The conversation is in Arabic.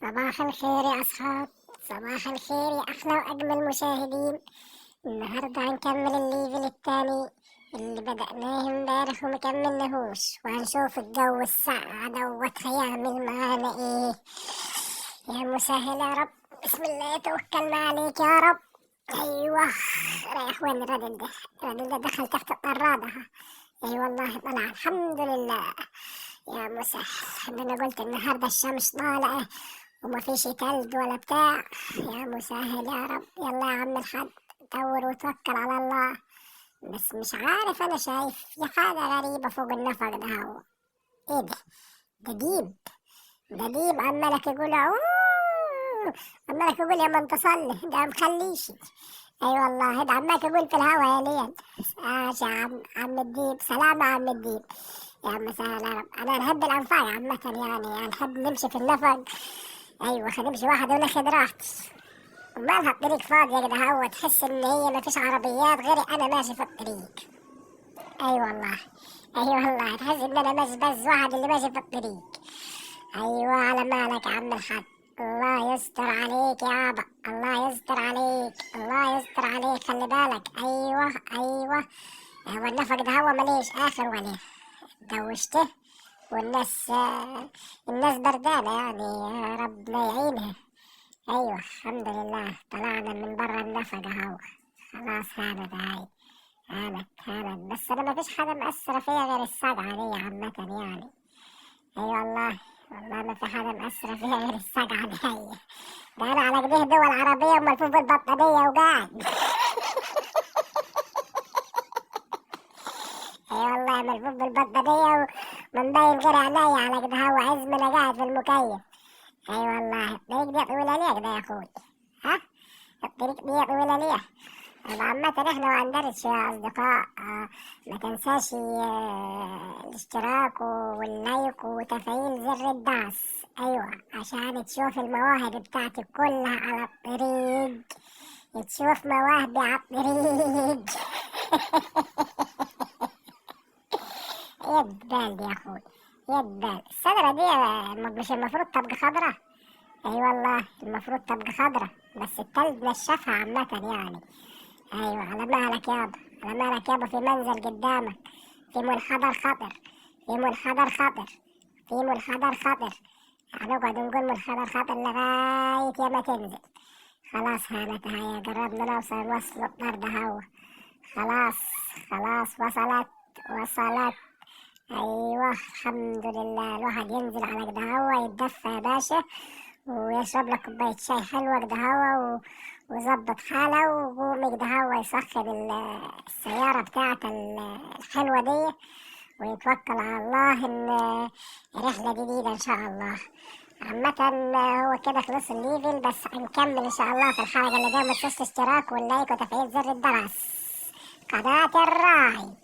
صباح الخير يا أصحاب، صباح الخير يا أحلى وأجمل مشاهدين. النهاردة هنكمل الليفل التاني اللي بدأناه امبارح ومكملناهوش، وهنشوف الجو الساقع دوت هيعمل معانا ايه. يا مسهل يا رب، بسم الله توكلنا عليك يا رب. ايوه، رايح وين الراجل ده؟ الراجل ده دخل تحت القرادة. اي والله طلع، الحمد لله. يا مسهل، ده انا قلت النهارده الشمس طالعة وما فيش تلج ولا بتاع. يا مسهل يا رب، يلا يا عم الحاج، دور وتوكل على الله. بس مش عارف، انا شايف في حاجة غريبة فوق النفق ده. هو ايه ده؟ ده ديب، ده ديب عمالك يقول عوووو، عمالك يقول يا من تصلي، ده مخليش. اي والله، ده عمالك يقول في الهوا يا ليل. يا عم الديب، سلام يا عم الديب. يا مسهل يا رب، انا نحب الانفاق عامة، يعني نحب نمشي في النفق. ايوه، هنمشي واحد وناخد راحتي. ومالها الطريق فاضية كده، هو تحس ان هي مفيش عربيات غيري انا ماشي في الطريق. اي والله، اي والله، تحس ان انا ماشي بس واحد اللي ماشي في الطريق. ايوه، على مالك يا عم الحاج. الله يستر عليك يابا، الله يستر عليك، الله يستر عليك، خلي بالك. ايوه ايوه، هو النفق ده هو مليش اخر ولا دوشته. والناس الناس بردانة يعني، يا ربنا يعينها. ايوه الحمد لله، طلعنا من برا النفق اهو. خلاص هانت هاي، هانت بس انا ما فيش حاجة مأثرة فيا غير الصقعة دي عامة يعني. اي والله، والله ما في حاجة مأثرة فيها غير الصقعة دي هي. ده انا على كده دول عربية وملفوف بالبطانية وقاعد. اي والله، ملفوف بالبطانية ومبين غير عينيا على كده، هو عز ما انا قاعد في المكيف. اي والله، الطريق دي طويلة ليه كده يا اخوي؟ ها، الطريق دي طويلة ليه؟ طب عامة احنا ما عندناش يا أصدقاء، ما تنساش الاشتراك واللايك وتفعيل زر الدعس. أيوة، عشان تشوف المواهب بتاعتي كلها على الطريق، تشوف مواهبي على الطريق. يد بال دي يا أخوي، يد بال الشجرة دي مش المفروض تبقى خضرة؟ أي والله المفروض تبقى خضرة، بس التلج نشفها عامة يعني. ايوه، على مهلك يابا، على مهلك يابا، في منزل قدامك، في منحدر خطر، في منحدر خطر، في منحدر خطر. هنقعد نقول منحدر خطر لغاية يا ما تنزل. خلاص هانت هاي، قربنا نوصل الطرد هوا. خلاص، خلاص وصلت، وصلت. ايوه الحمد لله، الواحد ينزل على قد هوا يتدفى يا باشا، ويشرب لك كوباية شاي حلوة كده هوا، ويظبط حاله، ويقوم كده هوا يسخن السيارة بتاعة الحلوة دي، ويتوكل على الله إن رحلة جديدة إن شاء الله. عامة هو كده خلص الليفل، بس هنكمل إن شاء الله في الحلقة اللي جاية. متنساش الاشتراك واللايك وتفعيل زر الجرس. قناة الراعي.